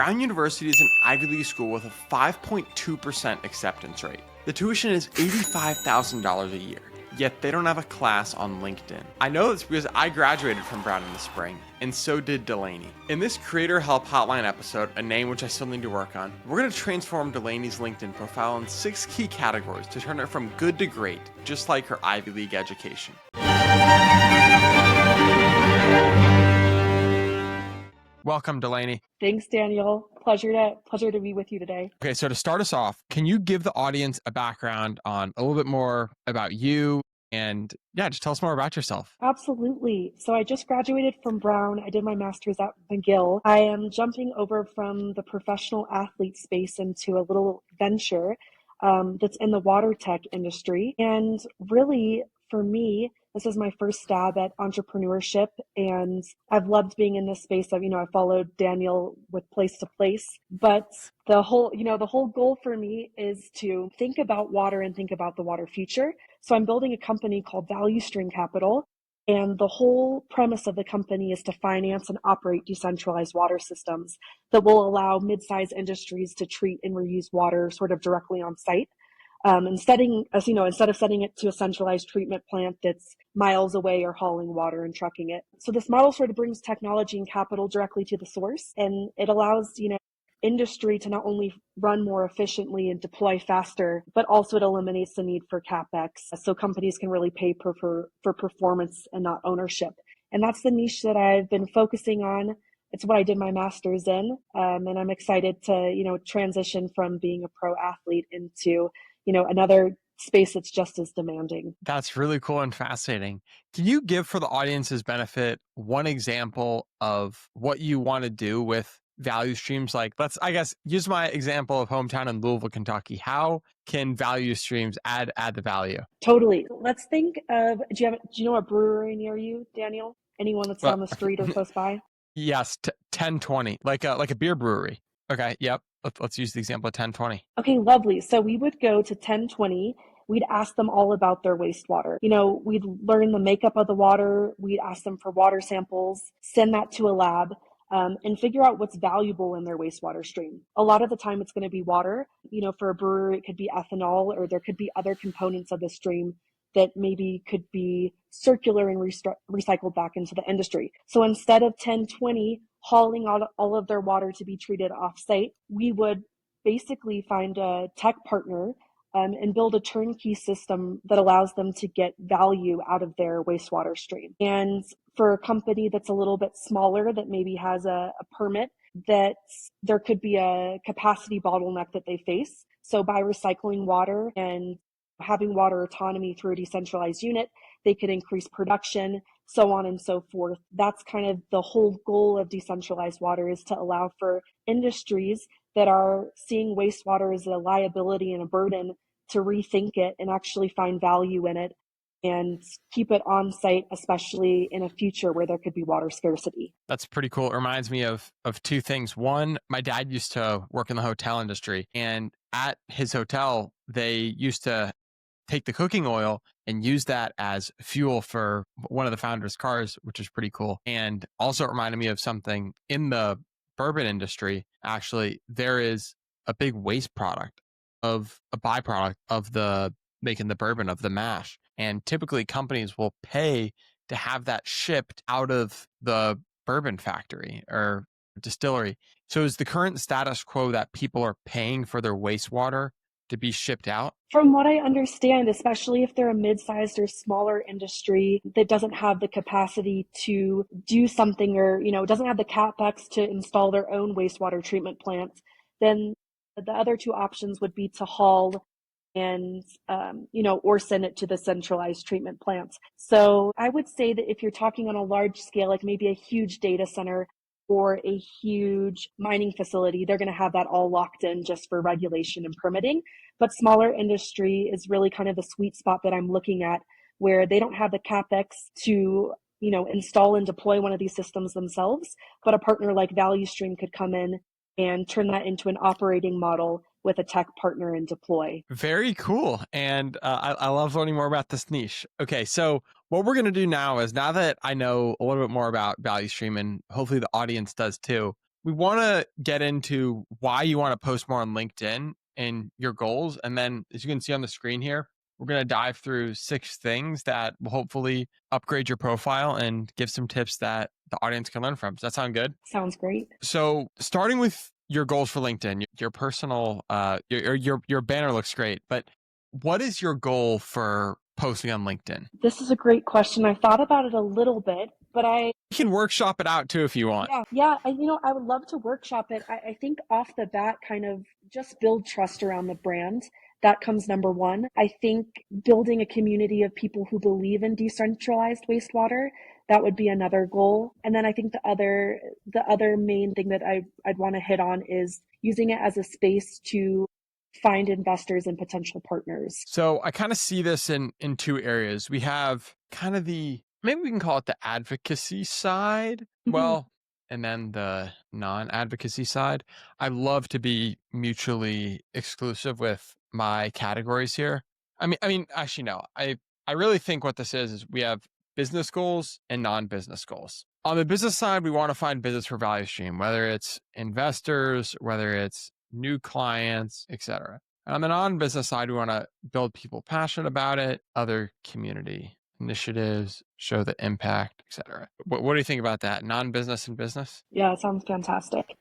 Brown University is an Ivy League school with a 5.2% acceptance rate. The tuition is $85,000 a year, yet they don't have a class on LinkedIn. I know this because I graduated from Brown in the spring, and so did Delaney. In this Creator Help Hotline episode, a name which I still need to work on, we're going to transform Delaney's LinkedIn profile in 6 key categories to turn it from good to great, just like her Ivy League education. Welcome, Delaney. Thanks, Daniel. Pleasure to be with you today. Okay, so to start us off, can you give the audience a background on a little bit more about you and just tell us more about yourself. Absolutely. So I just graduated from Brown. I did my master's at McGill. I am jumping over from the professional athlete space into a little venture that's in the water tech industry. And really, for me, this is my first stab at entrepreneurship, and I've loved being in this space. I've followed Daniel with Place to Place, but the whole goal for me is to think about water and think about the water future. So I'm building a company called Value Stream Capital, and the whole premise of the company is to finance and operate decentralized water systems that will allow mid-sized industries to treat and reuse water sort of directly on site. Instead of sending it to a centralized treatment plant that's miles away or hauling water and trucking it. So this model sort of brings technology and capital directly to the source, and it allows, industry to not only run more efficiently and deploy faster, but also it eliminates the need for CapEx. So companies can really pay for performance and not ownership. And that's the niche that I've been focusing on. It's what I did my master's in. And I'm excited to, transition from being a pro athlete into another space that's just as demanding. That's really cool and fascinating. Can you give, for the audience's benefit, one example of what you want to do with value streams? Like, let's, use my example of hometown in Louisville, Kentucky. How can value streams add the value? Totally. Let's think of, do you know a brewery near you, Daniel? Anyone that's on the street or close by? Yes, 1020, like a beer brewery. Okay, yep. Let's use the example of 1020. Okay, lovely. So we would go to 1020. We'd ask them all about their wastewater. We'd learn the makeup of the water. We'd ask them for water samples, send that to a lab, and figure out what's valuable in their wastewater stream. A lot of the time it's going to be water. For a brewery, it could be ethanol, or there could be other components of the stream that maybe could be circular and recycled back into the industry. So instead of 1020 hauling all of their water to be treated off-site, we would basically find a tech partner and build a turnkey system that allows them to get value out of their wastewater stream. And for a company that's a little bit smaller, that maybe has a permit, that there could be a capacity bottleneck that they face. So by recycling water and having water autonomy through a decentralized unit, they could increase production, so on and so forth. That's kind of the whole goal of decentralized water, is to allow for industries that are seeing wastewater as a liability and a burden to rethink it and actually find value in it and keep it on site, especially in a future where there could be water scarcity. That's pretty cool. It reminds me of two things. One, my dad used to work in the hotel industry, and at his hotel, they used to take the cooking oil and use that as fuel for one of the founders' cars, which is pretty cool. And also it reminded me of something in the bourbon industry. Actually, there is a big waste product of a byproduct of the making the bourbon, of the mash. And typically companies will pay to have that shipped out of the bourbon factory or distillery. So is the current status quo that people are paying for their wastewater to be shipped out? From what I understand, especially if they're a mid-sized or smaller industry that doesn't have the capacity to do something, or doesn't have the capex to install their own wastewater treatment plant, then the other two options would be to haul and or send it to the centralized treatment plants. So I would say that if you're talking on a large scale, like maybe a huge data center or a huge mining facility, they're going to have that all locked in just for regulation and permitting. But smaller industry is really kind of the sweet spot that I'm looking at, where they don't have the capex to install and deploy one of these systems themselves, but a partner like Value Stream could come in and turn that into an operating model with a tech partner and deploy. Very cool. And I love learning more about this niche. Okay, so what we're going to do now is, now that I know a little bit more about Value Stream, and hopefully the audience does too, we want to get into why you want to post more on LinkedIn and your goals. And then, as you can see on the screen here, we're going to dive through 6 things that will hopefully upgrade your profile and give some tips that the audience can learn from. Does that sound good? Sounds great. So, starting with your goals for LinkedIn, your personal, your banner looks great, but what is your goal for posting on LinkedIn? This is a great question. I thought about it a little bit, but You can workshop it out too if you want. yeah, I would love to workshop it. I think off the bat, kind of just build trust around the brand. That comes number one. I think building a community of people who believe in decentralized wastewater, that would be another goal. And then I think the other main thing that I'd want to hit on is using it as a space to find investors and potential partners. So I kind of see this in 2 areas. We have kind of the, maybe we can call it the advocacy side. Mhm. Well, and then the non-advocacy side. I love to be mutually exclusive with my categories here. I mean, actually, no. I really think what this is we have business goals and non-business goals. On the business side, we want to find business for value stream, whether it's investors, whether it's new clients, etc. On the non-business side, we want to build people passionate about it, other community initiatives, show the impact, etc. What do you think about that? Non-business and business? Yeah, it sounds fantastic.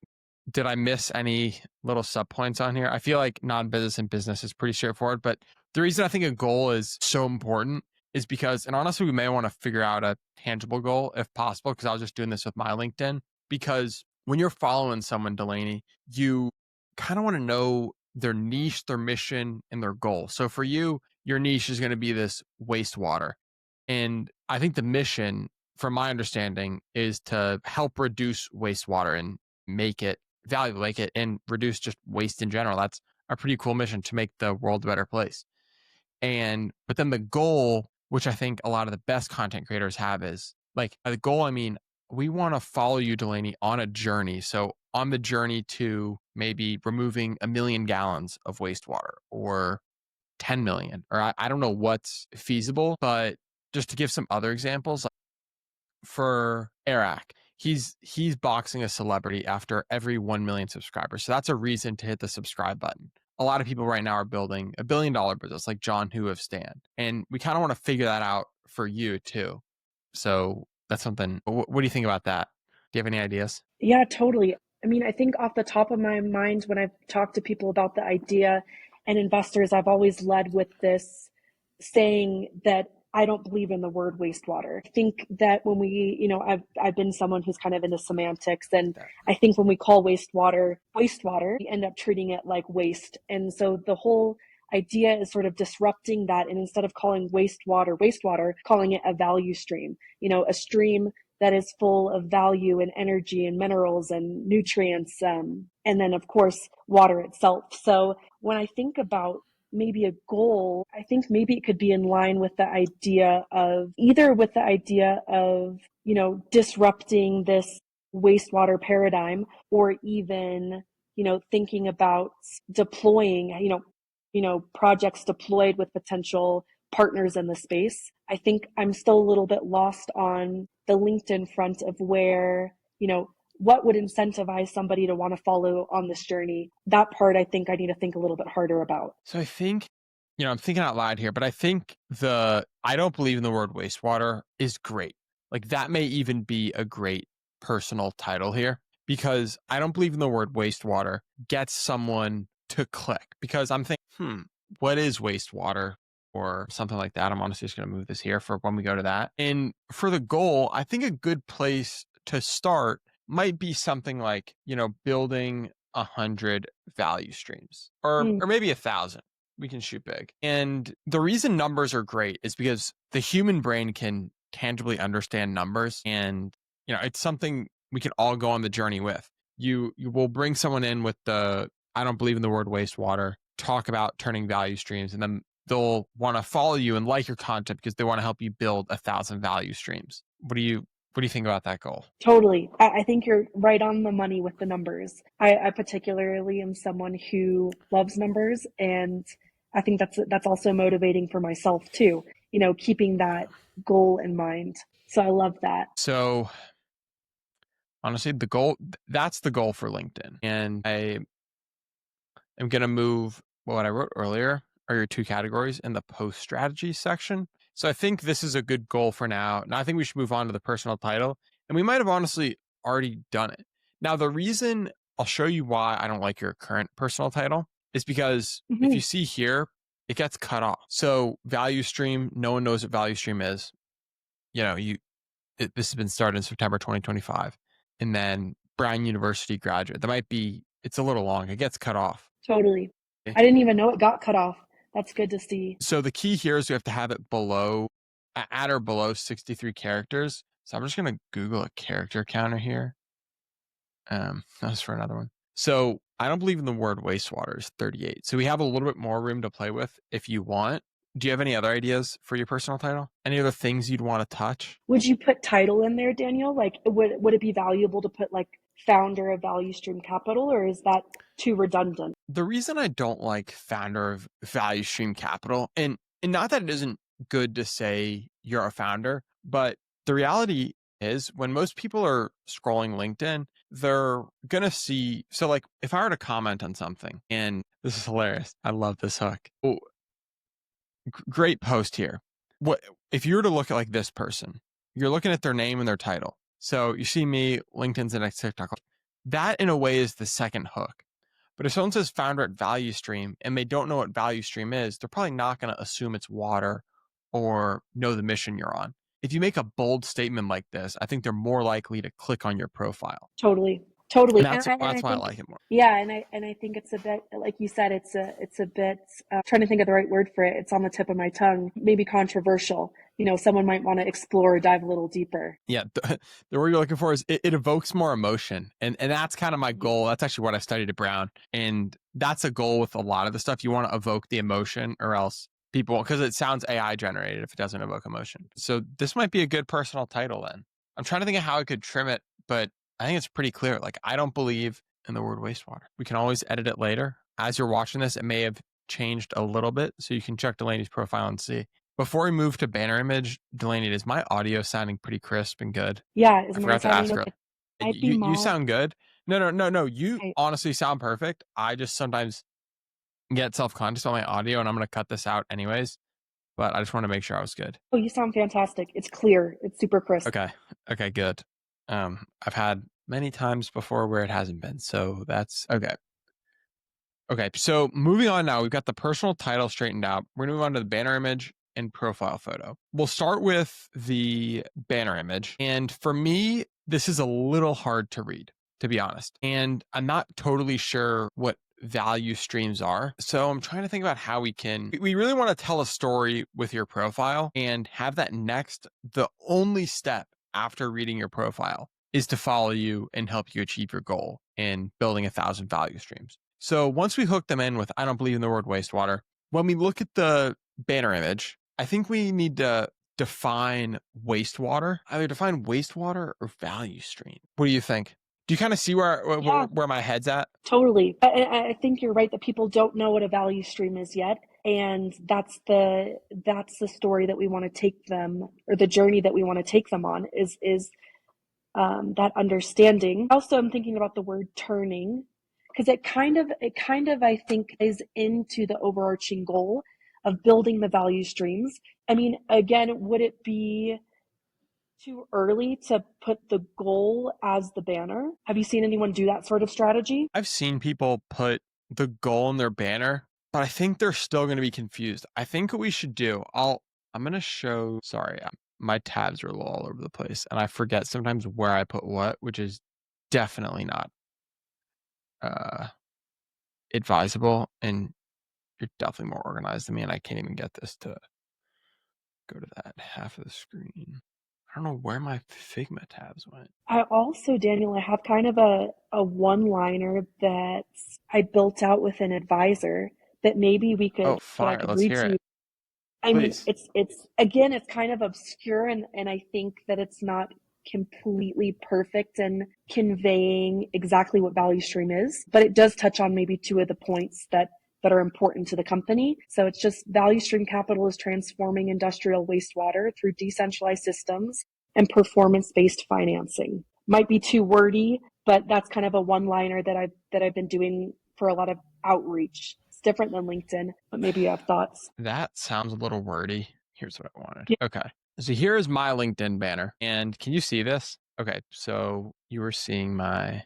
Did I miss any little sub points on here? I feel like non-business and business is pretty straightforward, but the reason I think a goal is so important is because, and honestly, we may want to figure out a tangible goal if possible, because I was just doing this with my LinkedIn. Because when you're following someone, Delaney, you kind of want to know their niche, their mission, and their goal. So for you, your niche is going to be this wastewater. And I think the mission, from my understanding, is to help reduce wastewater and make it valuable, make it and reduce just waste in general. That's a pretty cool mission to make the world a better place. And but then the goal, which I think a lot of the best content creators have, is like the goal. I mean, we want to follow you, Delaney, on a journey. So on the journey to maybe removing 1 million gallons of wastewater or 10 million, or I don't know what's feasible, but just to give some other examples, for Eric, he's boxing a celebrity after every 1 million subscribers. So that's a reason to hit the subscribe button. A lot of people right now are building $1 billion business like John Hu of Stan. And we kind of want to figure that out for you too. So that's something. What do you think about that? Do you have any ideas? Yeah, totally. I mean, I think off the top of my mind, when I've talked to people about the idea and investors, I've always led with this saying that I don't believe in the word wastewater. I think that when I've been someone who's kind of into semantics, and I think when we call wastewater, we end up treating it like waste. And so the whole idea is sort of disrupting that, and instead of calling wastewater, calling it a value stream, a stream that is full of value and energy and minerals and nutrients, and then of course water itself. So when I think about maybe a goal, I think maybe it could be in line with the idea of disrupting this wastewater paradigm, or even, thinking about deploying, projects deployed with potential partners in the space. I think I'm still a little bit lost on the LinkedIn front of where, what would incentivize somebody to want to follow on this journey. That part I think I need to think a little bit harder about. So I think, I'm thinking out loud here, but I think I don't believe in the word wastewater is great. Like that may even be a great personal title here, because I don't believe in the word wastewater gets someone to click, because I'm thinking, what is wastewater or something like that? I'm honestly just going to move this here for when we go to that. And for the goal, I think a good place to start might be something like, building 100 value streams, or Mm, maybe 1,000. We can shoot big. And the reason numbers are great is because the human brain can tangibly understand numbers, and it's something we can all go on the journey with. You will bring someone in with the I don't believe in the word wastewater, talk about turning value streams, and then they'll want to follow you and like your content because they want to help you build 1,000 value streams. What do you think about that goal? totally. I think you're right on the money with the numbers. I particularly am someone who loves numbers, and I think that's also motivating for myself too, keeping that goal in mind. So I love that. So Honestly, that's the goal for LinkedIn. And I am going to move what I wrote earlier are your two categories in the post strategy section. So I think this is a good goal for now. Now I think we should move on to the personal title. And we might have honestly already done it. Now, the reason I'll show you why I don't like your current personal title is because if Hmm. you see here, it gets cut off. So value stream, no one knows what value stream is. You know, this has been started in September 2025. And then Brown University graduate. That might be, it's a little long. It gets cut off. Totally. Okay. I didn't even know it got cut off. That's good to see. So the key here is we have to have it below, at or below 63 characters. So I'm just going to Google a character counter here. That's for another one. So I don't believe in the word wastewater is 38. So we have a little bit more room to play with if you want. Do you have any other ideas for your personal title? Any other things you'd want to touch? Would you put title in there, Daniel? Like, would it be valuable to put like founder of Value Stream Capital, or is that too redundant? The reason I don't like founder of Value Stream Capital, and not that it isn't good to say you're a founder, but the reality is when most people are scrolling LinkedIn, they're gonna see. So, like, if I were to comment on something, and this is hilarious, I love this hook. Oh, great post here. What if you were to look at like this person? You're looking at their name and their title. So you see me, LinkedIn's the next TikTok. That in a way is the second hook. But if someone says founder at Value Stream and they don't know what Value Stream is, they're probably not going to assume it's water or know the mission you're on. If you make a bold statement like this, I think they're more likely to click on your profile. Totally, And totally. And I that's why I think, like it more. yeah, and I think it's a bit, like you said, it's a bit, trying to think of the right word for it. It's on the tip of my tongue. Maybe controversial. Someone might want to explore or dive a little deeper. Yeah, the word you're looking for is it evokes more emotion, and that's kind of my goal. That's actually what I studied at Brown, and that's a goal with a lot of the stuff. You want to evoke the emotion, or else people, because it sounds AI generated if it doesn't evoke emotion. So this might be a good personal title. Then I'm trying to think of how I could trim it, but I think it's pretty clear. Like, I don't believe in the word wastewater. We can always edit it later. As you're watching this, it may have changed a little bit, so you can check Delaney's profile and see. Before we move to banner image, Delaney, is my audio sounding pretty crisp and good? Yeah, is I mine forgot to sounding ask her. okay? Might be You mod. sound good. No. You Okay. honestly sound perfect. I just sometimes get self-conscious on my audio, and I'm going to cut this out anyways. But I just want to make sure I was good. Oh, you sound fantastic. It's clear. It's super crisp. Okay, good. I've had many times before where it hasn't been, so that's okay. Okay, so moving on now, we've got the personal title straightened out. We're gonna move on to the banner image and profile photo. We'll start with the banner image. And for me, this is a little hard to read, to be honest. And I'm not totally sure what value streams are. So I'm trying to think about how we really want to tell a story with your profile and have that next, the only step after reading your profile is to follow you and help you achieve your goal in building 1,000 value streams. So once we hook them in with, I don't believe in the word wastewater, when we look at the banner image, I think we need to define wastewater, either define wastewater or value stream. What do you think? Do you kind of see Yeah, where my head's at? totally. I think you're right that people don't know what a value stream is yet. And that's the story that we want to take them, or the journey that we want to take them on, is that understanding. Also, I'm thinking about the word turning, because it kind of I think is into the overarching goal of building the value streams. I mean, again, would it be too early to put the goal as the banner? Have you seen anyone do that sort of strategy? I've seen people put the goal in their banner, but I think they're still going to be confused. I think what we should do, I'm going to show, sorry, my tabs are a little all over the place and I forget sometimes where I put what, which is definitely not uh advisable, and you're definitely more organized than me and I can't even get this to go to that half of the screen. I don't know where my Figma tabs went. I also, Daniel, I have kind of a one-liner that I built out with an advisor that maybe we Oh, could, that I fire. could Let's read hear to you. it. I mean, Please. it's again, it's kind of obscure, and I think that it's not completely perfect in conveying exactly what value stream is, but it does touch on maybe two of the points that are important to the company. So it's just value stream capital is transforming industrial wastewater through decentralized systems and performance-based financing. might be too wordy, but that's kind of a one-liner that I've been doing for a lot of outreach. It's different than LinkedIn, but maybe you have thoughts. That sounds a little wordy. Here's what I wanted. Yeah. Okay. So here is my LinkedIn banner. And can you see this? Okay. So you were seeing my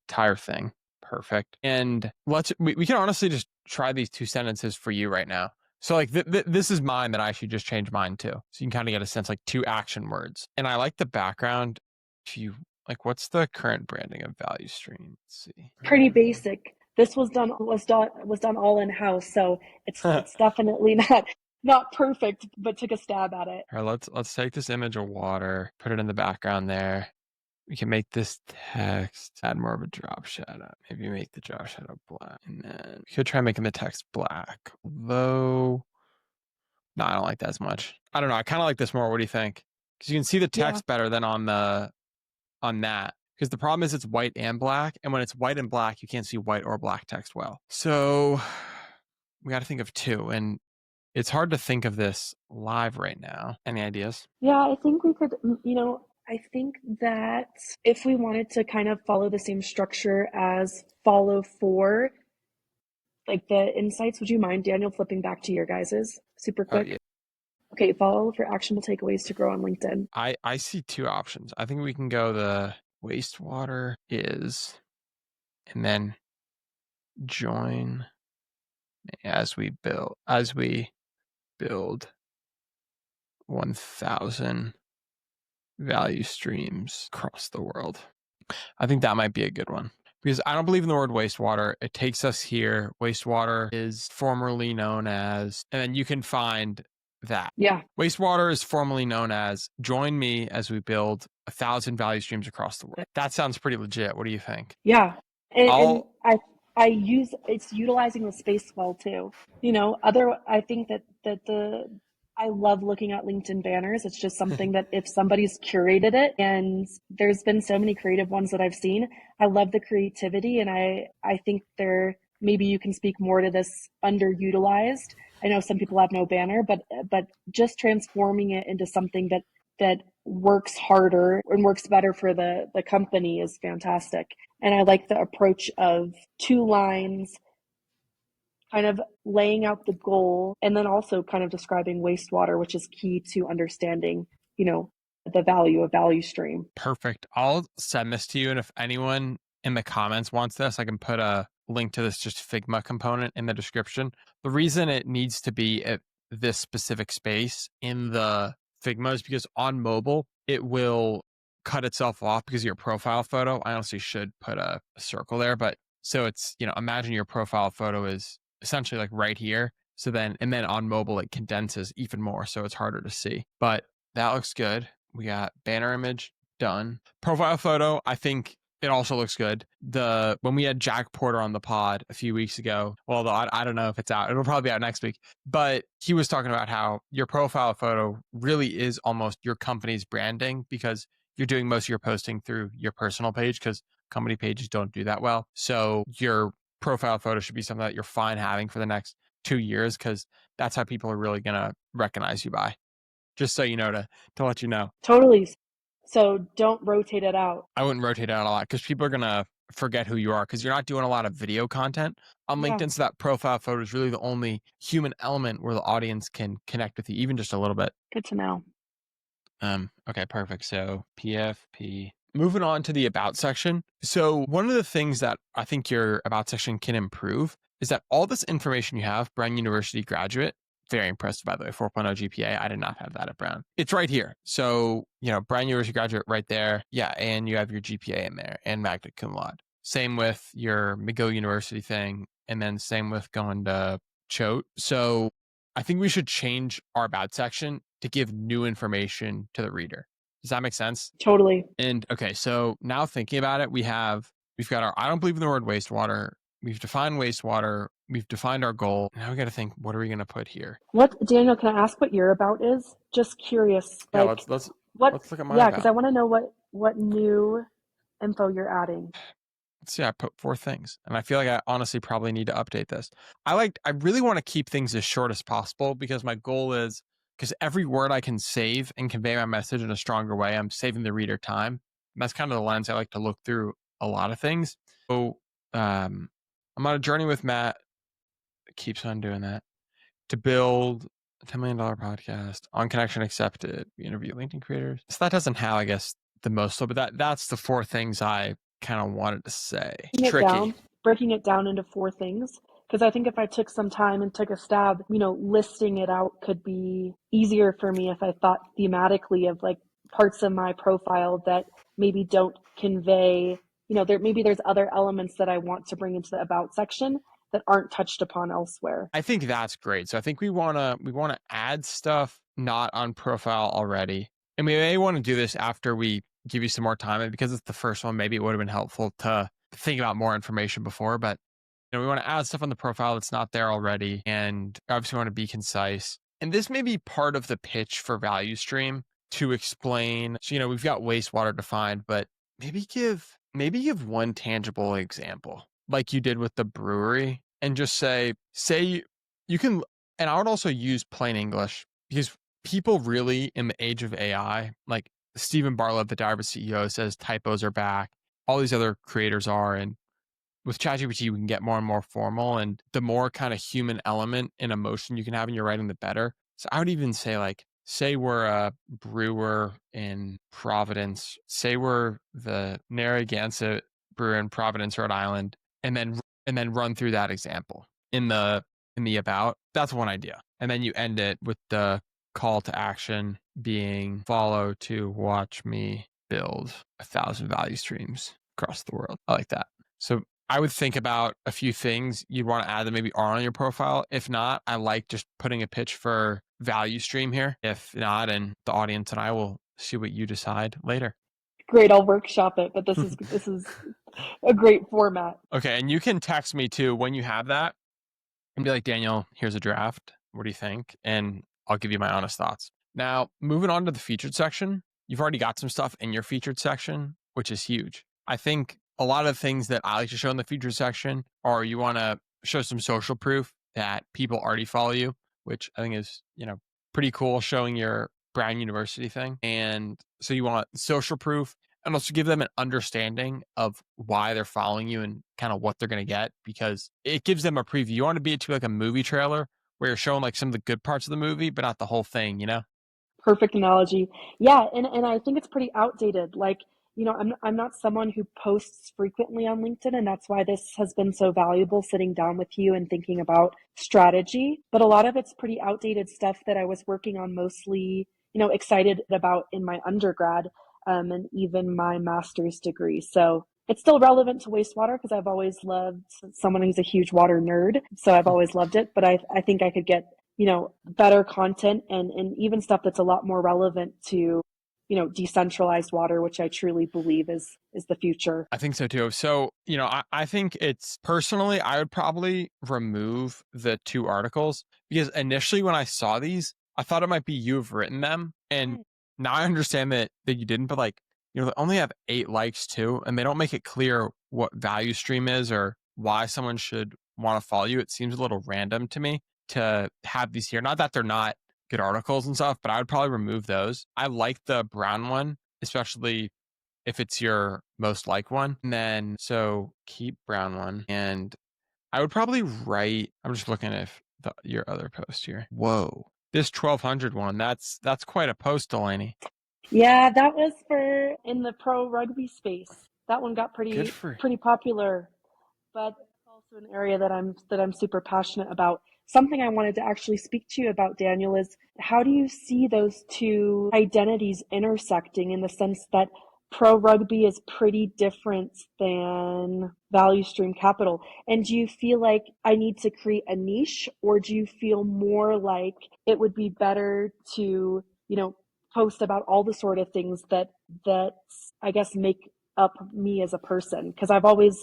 entire thing. Perfect. And we can honestly just try these 2 sentences for you right now. So like this is mine that I should just change mine to. So you can kind of get a sense like 2 action words. And I like the background. If you like, what's the current branding of value stream? Let's see. Pretty basic. This was done all in house, so All it's definitely not perfect, but took a stab at it. right, let's take this image of water, put it in the background there. We can make this text, add more of a drop shadow. Maybe make the drop shadow black. And then we could try making the text black. Although, no, I don't like that as much. I don't know. I kind of like this more. What do you think? Because you can see the Yeah. text better than on that. Because the problem is it's white and black. And when it's white and black, you can't see white or black text well. So we got to think of two. And it's hard to think of this live right now. Any ideas? Yeah, I think we could, I think that if we wanted to kind of follow the same structure as follow for, like the insights, would you mind, Daniel, flipping back to your guys's super Oh, quick? yeah. Okay, follow for actionable takeaways to grow on LinkedIn. I see 2 options. I think we can go the wastewater is, and then join as we build 1,000 value streams across the world. I think that might be a good one because I don't believe in the word wastewater. It takes us here. Wastewater is formerly known as, and then you can find that. Yeah, Wastewater is formerly known as join me as we build 1,000 value streams across the world. That sounds pretty legit. What do you think? yeah. And I'll I use it's utilizing the space well too. I think that I love looking at LinkedIn banners. It's just something that if somebody's curated it, and there's been so many creative ones that I've seen, I love the creativity, and I think maybe you can speak more to this underutilized. I know some people have no banner, but just transforming it into something that works harder and works better for the company is fantastic. And I like the approach of 2 lines, kind of laying out the goal, and then also kind of describing wastewater, which is key to understanding, the value of value stream. perfect. I'll send this to you, and if anyone in the comments wants this, I can put a link to this just Figma component in the description. The reason it needs to be at this specific space in the Figma is because on mobile it will cut itself off because of your profile photo. I honestly should put a circle there, but so it's, imagine your profile photo is essentially like right here. So then, and then on mobile, it condenses even more. So it's harder to see, but that looks good. We got banner image done. Profile photo, I think it also looks good. When we had Jack Porter on the pod a few weeks ago, well, I don't know if it's out. It'll probably be out next week. But he was talking about how your profile photo really is almost your company's branding because you're doing most of your posting through your personal page because company pages don't do that well. So your profile photo should be something that you're fine having for the next 2 years because that's how people are really gonna recognize you by. Just so you know to let you know. Totally. So don't rotate it out. I wouldn't rotate out a lot because people are gonna forget who you are because you're not doing a lot of video content on Yeah, LinkedIn. So that profile photo is really the only human element where the audience can connect with you, even just a little bit. good to know. Okay, perfect. So PFP. Moving on to the about section. So one of the things that I think your about section can improve is that all this information you have, Brown University graduate, very impressive, by the way, 4.0 GPA. I did not have that at Brown. It's right here. So, Brown University graduate right there. Yeah. And you have your GPA in there and magna cum laude. Same with your McGill University thing. And then same with going to Choate. So I think we should change our about section to give new information to the reader. Does that make sense? Totally. And okay, so now thinking about it, we've got our I don't believe in the word wastewater. We've defined wastewater. We've defined our goal. Now we got to think, what are we going to put here? Daniel, can I ask what your about is? Just curious. Yeah, Like let's what, look at my yeah, because I about. want to know what new info you're adding. Let's see, I put 4 things, and I feel like I honestly probably need to update this. I really want to keep things as short as possible because my goal is because every word I can save and convey my message in a stronger way, I'm saving the reader time, That's kind of the lens I like to look through a lot of things. So I'm on a journey with Matt. Keeps on doing that to build a $10 million podcast on connection accepted. We interview LinkedIn creators. So that doesn't have, I guess, the most. So, but that's the four things I kind of wanted to say. It's tricky. Breaking it down into four things. Because I think if I took some time and took a stab, listing it out could be easier for me if I thought thematically of like parts of my profile that maybe don't convey, there's other elements that I want to bring into the about section that aren't touched upon elsewhere. I think that's great. So I think we wanna add stuff not on profile already. And we may want to do this after we give you some more time. And because it's the first one, maybe it would have been helpful to think about more information before. But we want to add stuff on the profile that's not there already. And obviously want to be concise. And this may be part of the pitch for Value Stream to explain. So, we've got wastewater defined, but maybe give one tangible example like you did with the brewery and just say you can, and I would also use plain English because people really in the age of AI, like Stephen Bartlett, the Diary CEO, says typos are back. All these other creators are. And with ChatGPT, we can get more and more formal, and the more kind of human element and emotion you can have in your writing, the better. So I would even say say we're a brewer in Providence, say we're the Narragansett brewer in Providence, Rhode Island, and then run through that example in the about. That's one idea. And then you end it with the call to action being follow to watch me build 1,000 value streams across the world. I like that. So I would think about a few things you'd want to add that maybe are on your profile. If not, I like just putting a pitch for value stream here. If not, and the audience and I will see what you decide later. Great, I'll workshop it, but this is a great format. Okay, and you can text me too when you have that and be like, Daniel, here's a draft. What do you think? And I'll give you my honest thoughts. Now, moving on to the featured section, you've already got some stuff in your featured section, which is huge. I think a lot of things that I like to show in the featured section are you want to show some social proof that people already follow you, which I think is, pretty cool, showing your Brown University thing. And so you want social proof and also give them an understanding of why they're following you and kind of what they're going to get, because it gives them a preview. You want to be it to like a movie trailer where you're showing like some of the good parts of the movie, but not the whole thing, Perfect analogy. Yeah, and I think it's pretty outdated. Like, I'm not someone who posts frequently on LinkedIn, and that's why this has been so valuable sitting down with you and thinking about strategy. But a lot of it's pretty outdated stuff that I was working on mostly, excited about in my undergrad, and even my master's degree. So it's still relevant to wastewater because I've always loved someone who's a huge water nerd. So I've always loved it, but I think I could get better content and even stuff that's a lot more relevant to, decentralized water, which I truly believe is the future. I think so too. So, I think it's personally, I would probably remove the 2 articles because initially when I saw these, I thought it might be you've written them. And now I understand that you didn't, but they only have 8 likes too. And they don't make it clear what value stream is or why someone should want to follow you. It seems a little random to me to have these here. Not that they're not good articles and stuff, but I would probably remove those. I like the brown one, especially if it's your most liked one. And then, so keep brown one. And I would probably write, I'm just looking at your other post here. Whoa. This 1200 one, that's quite a post, Delaney. Yeah, that was for in the pro rugby space. That one got pretty popular, but it's also an area that I'm super passionate about. Something I wanted to actually speak to you about, Daniel, is how do you see those two identities intersecting in the sense that pro rugby is pretty different than value stream capital? And do you feel like I need to create a niche, or do you feel more like it would be better to, post about all the sort of things that I guess make up me as a person? Because I've always,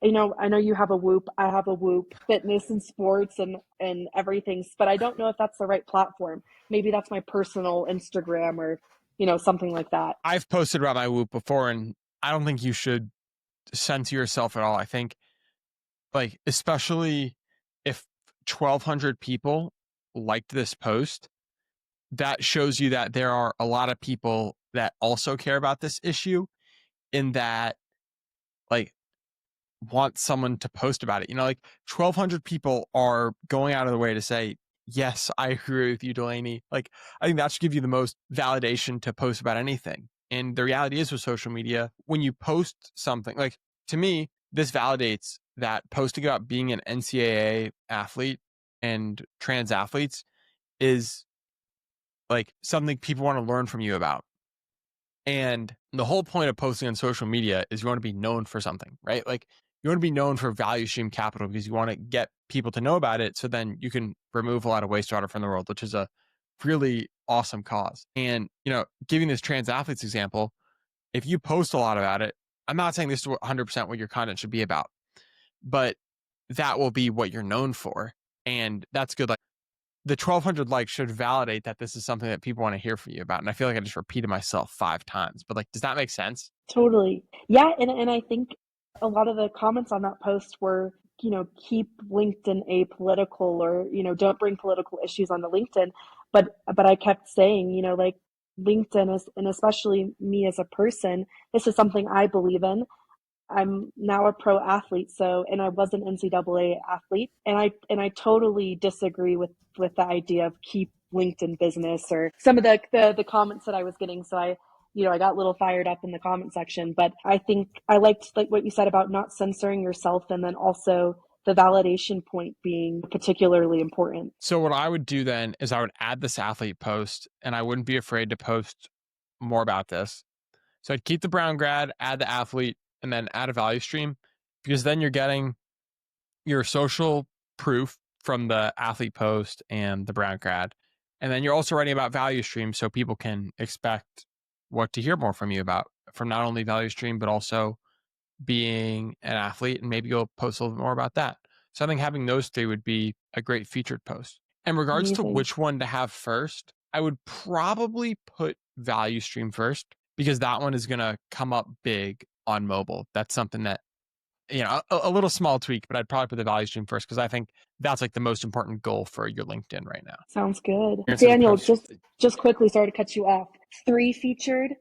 I know you have a Whoop, I have a Whoop, fitness and sports and everything, but I don't know if that's the right platform. Maybe that's my personal Instagram or, something like that. I've posted about my Whoop before, and I don't think you should censor yourself at all. I think, especially if 1,200 people liked this post, that shows you that there are a lot of people that also care about this issue. in that like want someone to post about it. Like 1,200 people are going out of the way to say, yes, I agree with you, Delaney. Like, I think that should give you the most validation to post about anything. And the reality is with social media, when you post something, like to me, this validates that posting about being an NCAA athlete and trans athletes is like something people want to learn from you about. And the whole point of posting on social media is you want to be known for something, right? Like you want to be known for value stream capital because you want to get people to know about it. So then you can remove a lot of wastewater from the world, which is a really awesome cause. And, giving this trans athletes example, if you post a lot about it, I'm not saying this is 100% what your content should be about, but that will be what you're known for. And that's good. Like the 1,200 likes should validate that this is something that people want to hear from you about. And I feel like I just repeated myself 5 times, but like, does that make sense? Totally. Yeah, and I think a lot of the comments on that post were, keep LinkedIn apolitical, or, don't bring political issues onto LinkedIn. But I kept saying, like LinkedIn is, and especially me as a person, this is something I believe in. I'm now a pro athlete, and I was an NCAA athlete, and I totally disagree with the idea of keep LinkedIn business or some of the comments that I was getting. So I got a little fired up in the comment section, but I think I liked like what you said about not censoring yourself, and then also the validation point being particularly important. So what I would do then is I would add this athlete post, and I wouldn't be afraid to post more about this. So I'd keep the Brown grad, add the athlete, and then add a value stream, because then you're getting your social proof from the athlete post and the Brown grad. And then you're also writing about value stream so people can expect what to hear more from you about, from not only value stream, but also being an athlete. And maybe you'll post a little bit more about that. So I think having those three would be a great featured post. In regards to Amazing. which one to have first, I would probably put value stream first, because that one is going to come up big on mobile. That's something that, a little small tweak, but I'd probably put the value stream first because I think that's like the most important goal for your LinkedIn right now. Sounds good. Instead of Daniel, post, just quickly, sorry to cut you off. 3 featured,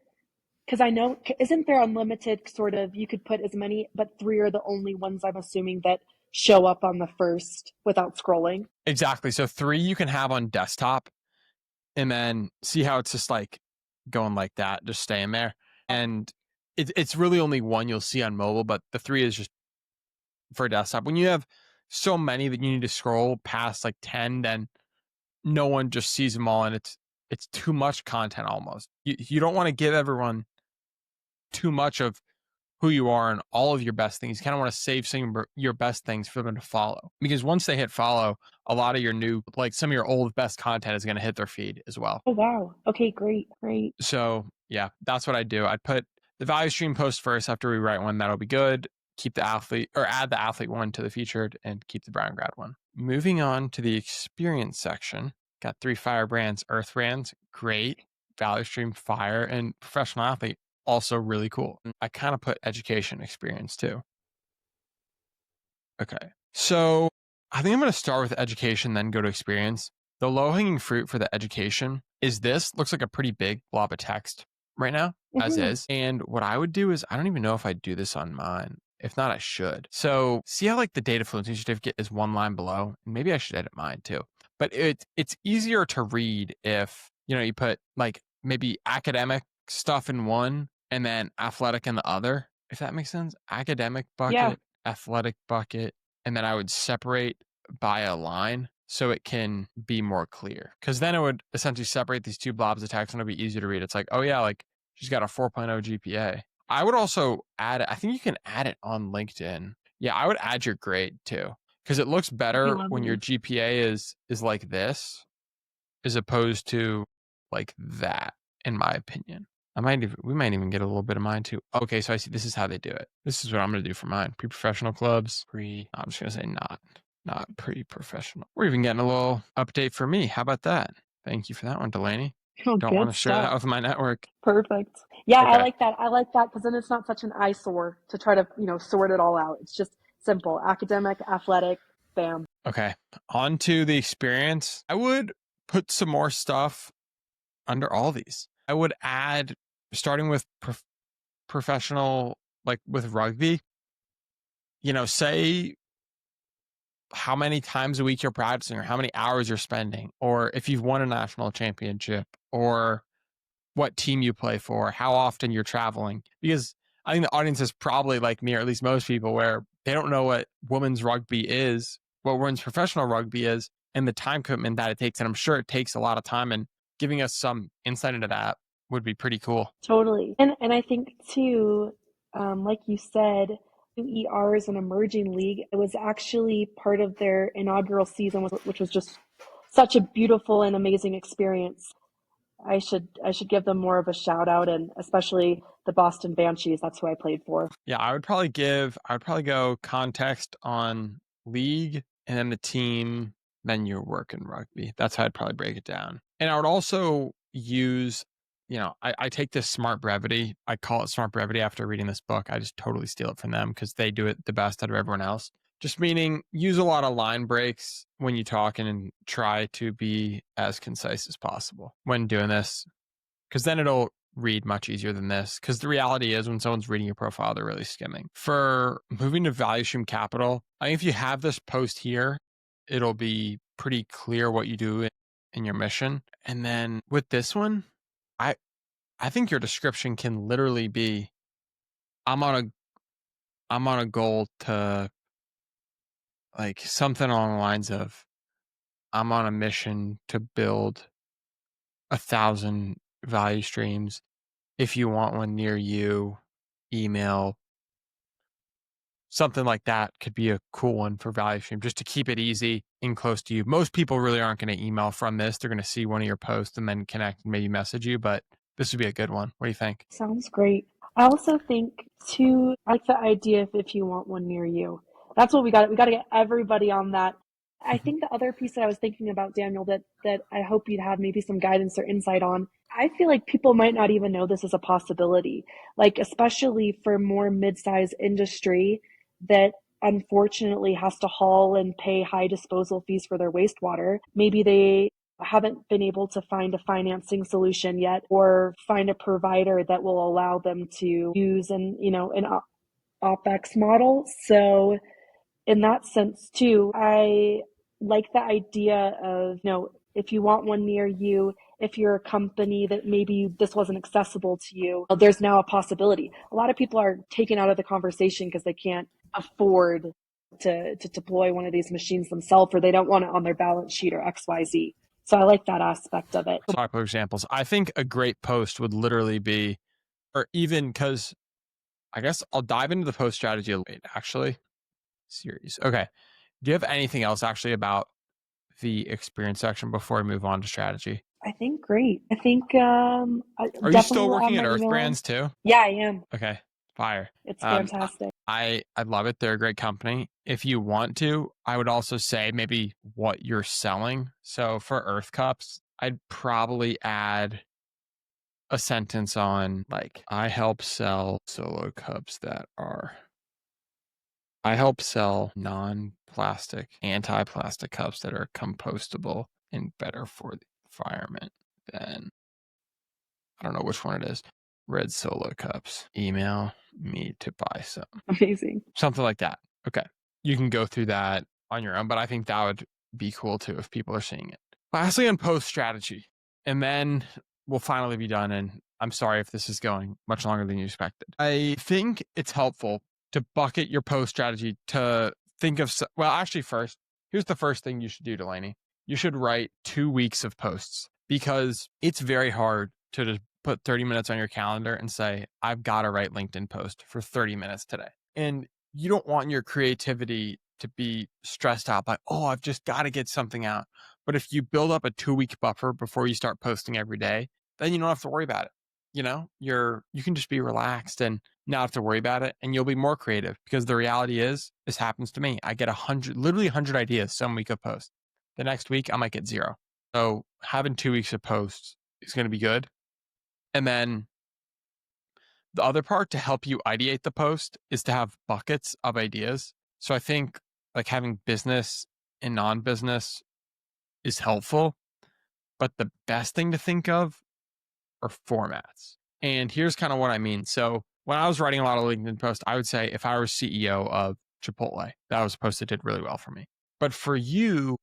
because I know, isn't there unlimited sort of, you could put as many, but 3 are the only ones I'm assuming that show up on the first without scrolling. Exactly. So 3 you can have on desktop, and then see how it's just like going like that, just staying there. And it's really only 1 you'll see on mobile, but the 3 is just for desktop. When you have so many that you need to scroll past like 10, then no one just sees them all, and it's too much content almost. You don't want to give everyone too much of who you are and all of your best things. You kind of want to save some of your best things for them to follow, because once they hit follow, a lot of your new, like some of your old best content is going to hit their feed as well. Oh, wow. Okay, great. So yeah, that's what I do. I'd put the value stream post first after we write one. That'll be good. Keep the athlete, or add the athlete one to the featured, and keep the Brown grad one. Moving on to the experience section. Got 3 fire brands, earth brands, great. Value stream, fire, and professional athlete, also really cool. I kind of put education experience too. Okay. So I think I'm going to start with education, then go to experience. The low hanging fruit for the education is this. Looks like a pretty big blob of text right now, as Mhm. is. And what I would do is, I don't even know if I'd do this on mine. If not, I should. So see how like the data fluency certificate is 1 line below? Maybe I should edit mine too. But it's easier to read if, you put like maybe academic stuff in one and then athletic in the other, if that makes sense. Academic Yeah. bucket, athletic bucket, and then I would separate by a line so it can be more clear. Because then it would essentially separate these 2 blobs of text and it'll be easier to read. It's like, oh yeah, like she's got a 4.0 GPA. I would also add it. I think you can add it on LinkedIn. Yeah, I would add your grade too, because it looks Okay, better when your lovely. GPA is like this, as opposed to like that, in my opinion. We might even get a little bit of mine too. Okay, so I see this is how they do it. This is what I'm gonna do for mine. Pre-professional clubs, I'm just gonna say not pre-professional. We're even getting a little update for me. How about that? Thank you for that one, Delaney. Oh, Don't want good to share stuff. that with my network. Perfect. Yeah, I Okay. like that. I like that because then it's not such an eyesore to try to, sort it all out. It's just simple. Academic, athletic, bam. Okay. On to the experience. I would put some more stuff under all these. I would add, starting with professional, like with rugby, say how many times a week you're practicing or how many hours you're spending, or if you've won a national championship, or what team you play for, how often you're traveling. Because I think the audience is probably like me, or at least most people, where they don't know what women's rugby is, what women's professional rugby is, and the time commitment that it takes. And I'm sure it takes a lot of time, and giving us some insight into that would be pretty cool. Totally. And I think too, like you said, UER is an emerging league. It was actually part of their inaugural season, which was just such a beautiful and amazing experience. I should give them more of a shout out, and especially the Boston Banshees. That's who I played for. Yeah, I would probably go context on league and then the team, then your work in rugby. That's how I'd probably break it down. And I would also use, I take this smart brevity. I call it smart brevity after reading this book. I just totally steal it from them because they do it the best out of everyone else. Just meaning use a lot of line breaks when you talk and try to be as concise as possible when doing this, because then it'll read much easier than this. Because the reality is, when someone's reading your profile, they're really skimming. For moving to value stream capital, I think if you have this post here, it'll be pretty clear what you do in your mission. And then with this one, I I think your description can literally be, I'm on a goal to, like, something along the lines of, I'm on a mission to build 1,000 value streams. If you want one near you, email. Something like that could be a cool one for value stream, just to keep it easy and close to you. Most people really aren't going to email from this. They're going to see one of your posts and then connect and maybe message you, but this would be a good one. What do you think? Sounds great. I also think too, I like the idea of if you want one near you. That's what we got. We got to get everybody on that. I Mhm. think the other piece that I was thinking about, Daniel, that I hope you'd have maybe some guidance or insight on. I feel like people might not even know this is a possibility. Like especially for more mid-sized industry that unfortunately has to haul and pay high disposal fees for their wastewater. Maybe they haven't been able to find a financing solution yet or find a provider that will allow them to use an OpEx model. So in that sense too, I like the idea of, if you want one near you, if you're a company that maybe this wasn't accessible to you, there's now a possibility. A lot of people are taken out of the conversation because they can't afford to deploy one of these machines themselves, or they don't want it on their balance sheet or XYZ. So I like that aspect of it. Talk about examples. I think a great post would literally be, or even because I guess I'll dive into the post strategy later, actually. Series. Okay. Do you have anything else actually about the experience section before we move on to strategy? I think great. I think I Are you definitely still will add working my at Earth email in. Brands too? Yeah, I am. Okay, fire. It's Um, I fantastic. I love it. They're a great company. If you want to, I would also say maybe what you're selling. So for Earth Cups, I'd probably add a sentence on, like, I help sell non-plastic, anti-plastic cups that are compostable and better for the environment than, I don't know which one it is. Red Solo cups. Email me to buy some. Amazing. Something like that. Okay. You can go through that on your own, but I think that would be cool too if people are seeing it. Lastly, on post strategy, and then we'll finally be done. And I'm sorry if this is going much longer than you expected. I think it's helpful to bucket your post strategy to think of, well, actually, first, here's the first thing you should do, Delaney. You should write 2 weeks of posts, because it's very hard to just put 30 minutes on your calendar and say, I've got to write LinkedIn post for 30 minutes today. And you don't want your creativity to be stressed out by, oh, I've just got to get something out. But if you build up a 2 week buffer before you start posting every day, then you don't have to worry about it. You can just be relaxed and not have to worry about it, and you'll be more creative, because the reality is, this happens to me. I get literally 100 ideas some week of posts. The next week I might get 0. So having 2 weeks of posts is going to be good. And then the other part to help you ideate the post is to have buckets of ideas. So I think, like, having business and non-business is helpful, but the best thing to think of are formats. And here's kind of what I mean. So when I was writing a lot of LinkedIn posts, I would say if I was CEO of Chipotle, that was a post that did really well for me. But for you,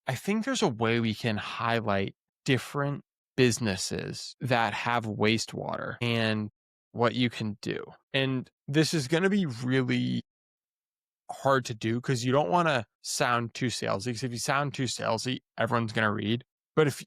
I think there's a way we can highlight different businesses that have wastewater and what you can do. And this is going to be really hard to do because you don't want to sound too salesy. Because if you sound too salesy, everyone's going to read. But if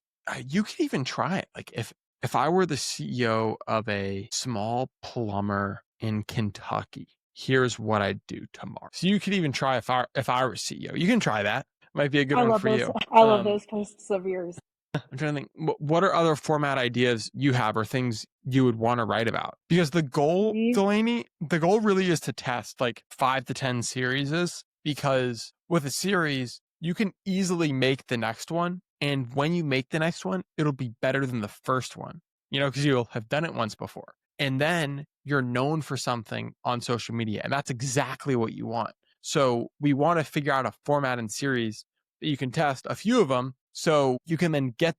you can even try it, like if I were the CEO of a small plumber in Kentucky, here's what I'd do tomorrow. So you could even try if I were CEO. You can try that. Might be a good I one love for those. you. I love those posts of yours. I'm trying to think, what are other format ideas you have or things you would want to write about? Because the goal, Me, Delaney, the goal really is to test like 5 to 10 series because with a series, you can easily make the next one. And when you make the next one, it'll be better than the first one, because you'll have done it once before. And then you're known for something on social media. And that's exactly what you want. So we want to figure out a format and series that you can test a few of them so you can then get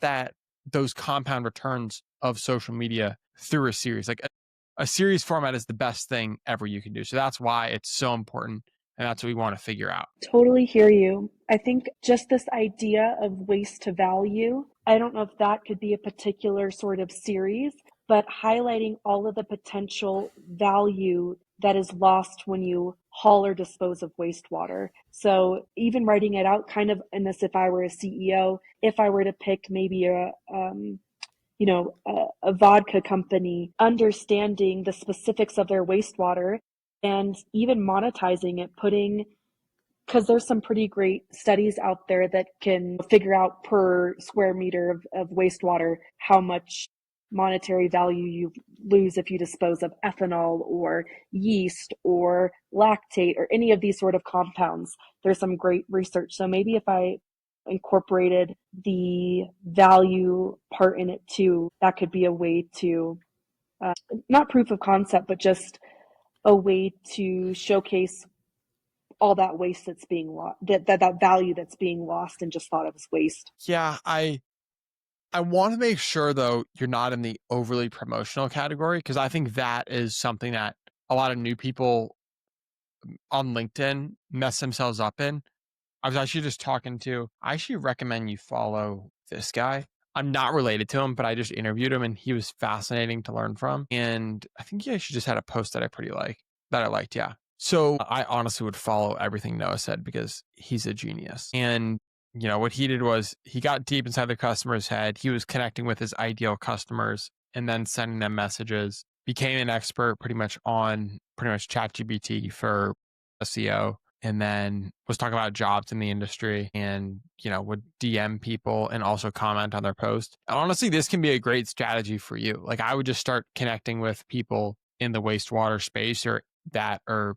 those compound returns of social media through a series. Like a series format is the best thing ever you can do. So that's why it's so important. And that's what we want to figure out. totally hear you. I think just this idea of waste to value, I don't know if that could be a particular sort of series, but highlighting all of the potential value that is lost when you haul or dispose of wastewater. So even writing it out kind of in this, if I were a CEO, if I were to pick maybe a vodka company, understanding the specifics of their wastewater and even monetizing it, because there's some pretty great studies out there that can figure out per square meter of wastewater how much monetary value you lose if you dispose of ethanol or yeast or lactate or any of these sort of compounds. There's some great research. So maybe if I incorporated the value part in it too, that could be a way to, not proof of concept, but just a way to showcase all that waste that's being lost, that value that's being lost and just thought of as waste. Yeah, I want to make sure though you're not in the overly promotional category because I think that is something that a lot of new people on LinkedIn mess themselves up in. I was actually just talking to, I actually recommend you follow this guy. I'm not related to him, but I just interviewed him and he was fascinating to learn from. And I think he actually just had a post that I liked. Yeah. So I honestly would follow everything Noah said because he's a genius. And, what he did was he got deep inside the customer's head. He was connecting with his ideal customers and then sending them messages, became an expert pretty much on ChatGPT for SEO and then was talking about jobs in the industry and, would DM people and also comment on their post. And honestly, this can be a great strategy for you. Like I would just start connecting with people in the wastewater space or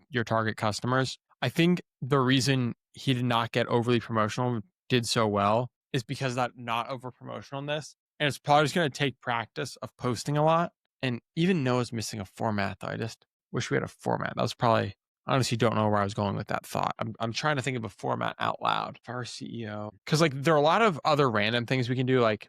your target customers. I think the reason he did not get overly promotional, did so well, is because that not over promotionalness. And it's probably just going to take practice of posting a lot. And even Noah's missing a format though. I just wish we had a format. That was probably honestly don't know where I was going with that thought. I'm trying to think of a format out loud for our CEO because like there are a lot of other random things we can do. Like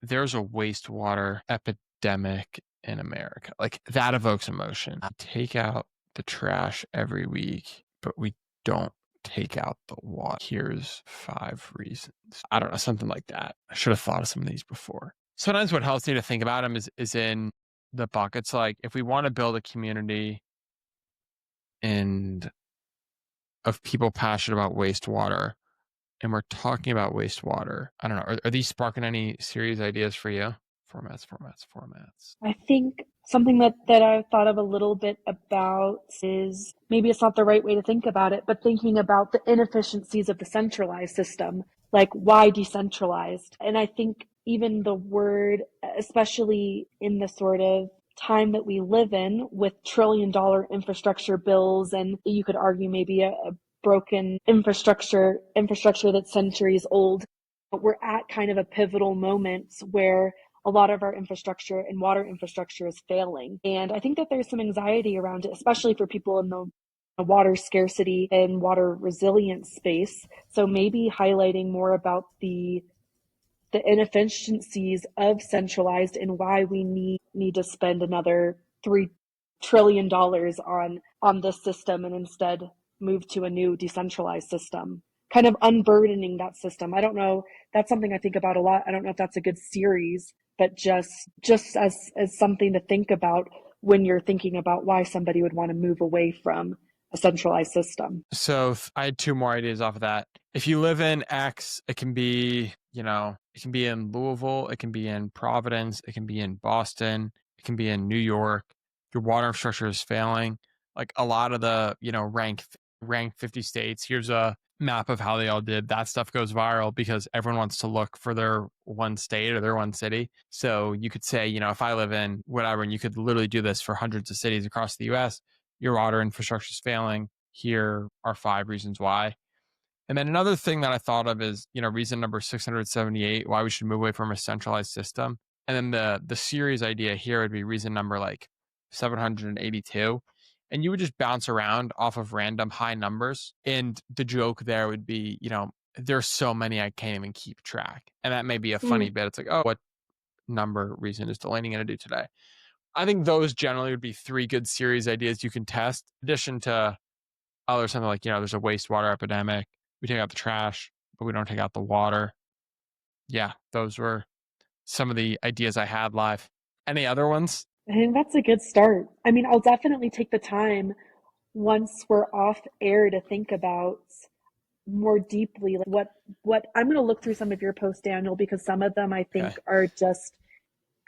there's a wastewater epidemic in America. Like that evokes emotion. Take out the trash every week, but we don't take out the water. Here's 5 reasons. I don't know, something like that. I should have thought of some of these before. Sometimes what helps me to think about them is in the buckets. Like if we want to build a community and of people passionate about wastewater and we're talking about wastewater. I don't know. Are these sparking any serious ideas for you? Formats. I think something that I've thought of a little bit about is maybe it's not the right way to think about it, but thinking about the inefficiencies of the centralized system, like why decentralized? And I think even the word, especially in the sort of time that we live in with $1 trillion infrastructure bills, and you could argue maybe a broken infrastructure that's centuries old. But we're at kind of a pivotal moment where a lot of our infrastructure and water infrastructure is failing. And I think that there's some anxiety around it, especially for people in the water scarcity and water resilience space. So maybe highlighting more about the inefficiencies of centralized and why we need to spend another $1 trillion on this system and instead move to a new decentralized system, kind of unburdening that system. I don't know. That's something I think about a lot. I don't know if that's a good series, but just as something to think about when you're thinking about why somebody would want to move away from a centralized system. So I had two more ideas off of that. If you live in X, it can be, it can be in Louisville, it can be in Providence, it can be in Boston, it can be in New York. Your water infrastructure is failing. Like a lot of the, rank 50 states. Here's a map of how they all did. That stuff goes viral because everyone wants to look for their one state or their one city. So you could say, if I live in whatever, and you could literally do this for hundreds of cities across the US, your water infrastructure is failing. Here are 5 reasons why. And then another thing that I thought of is, reason number 678, why we should move away from a centralized system. And then the series idea here would be reason number like 782. And you would just bounce around off of random high numbers. And the joke there would be, there's so many I can't even keep track. And that may be a funny bit. It's like, oh, what number reason is Delaney going to do today? I think those generally would be 3 good series ideas you can test. In addition to, oh, there's something like, there's a wastewater epidemic. We take out the trash, but we don't take out the water. Yeah, those were some of the ideas I had live. Any other ones? I think that's a good start. I mean, I'll definitely take the time once we're off air to think about more deeply like what I'm going to look through some of your posts, Daniel, because some of them I think Okay. are just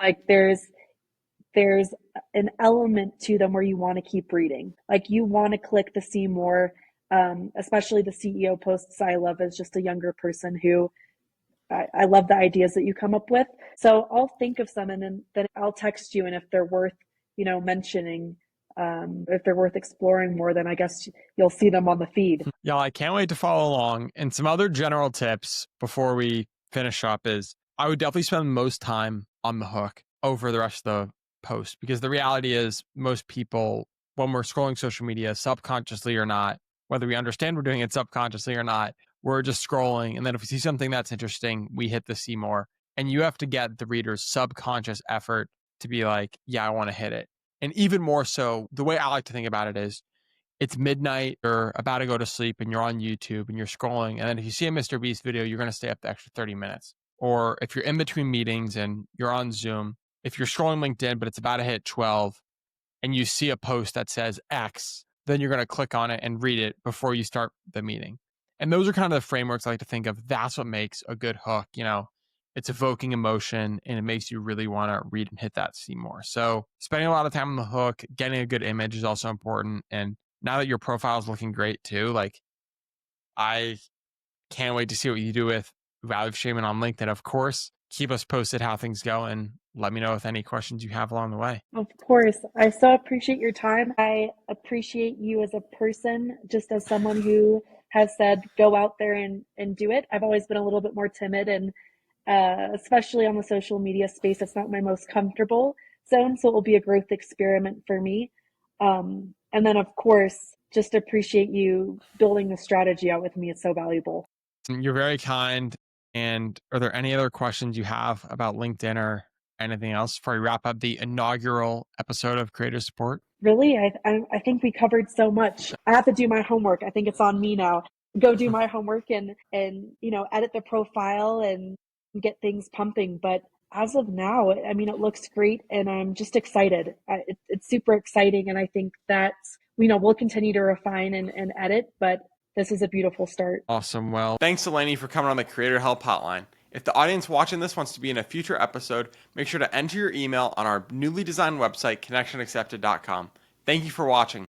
like there's an element to them where you want to keep reading. Like you want to click to see more, especially the CEO posts I love as just a younger person who I love the ideas that you come up with. So I'll think of some and then I'll text you. And if they're worth, mentioning, if they're worth exploring more, then I guess you'll see them on the feed. Yeah, I can't wait to follow along. And some other general tips before we finish up is I would definitely spend most time on the hook over the rest of the post because the reality is most people, when we're scrolling social media, subconsciously or not, whether we understand we're doing it subconsciously or not, we're just scrolling. And then if we see something that's interesting, we hit the see more. And you have to get the reader's subconscious effort to be like, yeah, I want to hit it. And even more so, the way I like to think about it is it's midnight, you're about to go to sleep and you're on YouTube and you're scrolling. And then if you see a Mr. Beast video, you're going to stay up the extra 30 minutes. Or if you're in between meetings and you're on Zoom, if you're scrolling LinkedIn, but it's about to hit 12 and you see a post that says X, then you're going to click on it and read it before you start the meeting. And those are kind of the frameworks I like to think of. That's what makes a good hook. It's evoking emotion and it makes you really want to read and hit that see more. So spending a lot of time on the hook, getting a good image is also important. And now that your profile is looking great too, like I can't wait to see what you do with value streaming on LinkedIn. Of course, keep us posted how things go and let me know with any questions you have along the way. Of course. I so appreciate your time. I appreciate you as a person, just as someone who has said, go out there and do it. I've always been a little bit more timid and especially on the social media space, it's not my most comfortable zone. So it will be a growth experiment for me. And then, of course, just appreciate you building the strategy out with me. It's so valuable. You're very kind. And are there any other questions you have about LinkedIn or anything else before we wrap up the inaugural episode of Creator Support? Really, I think we covered so much. I have to do my homework. I think it's on me now. Go do my homework and edit the profile and get things pumping. But as of now, I mean, it looks great, and I'm just excited. It's super exciting, and I think that we'll continue to refine and edit. But this is a beautiful start. Awesome. Well, thanks, Delaney, for coming on the Creator Help Hotline. If the audience watching this wants to be in a future episode, make sure to enter your email on our newly designed website, connectionaccepted.com. Thank you for watching.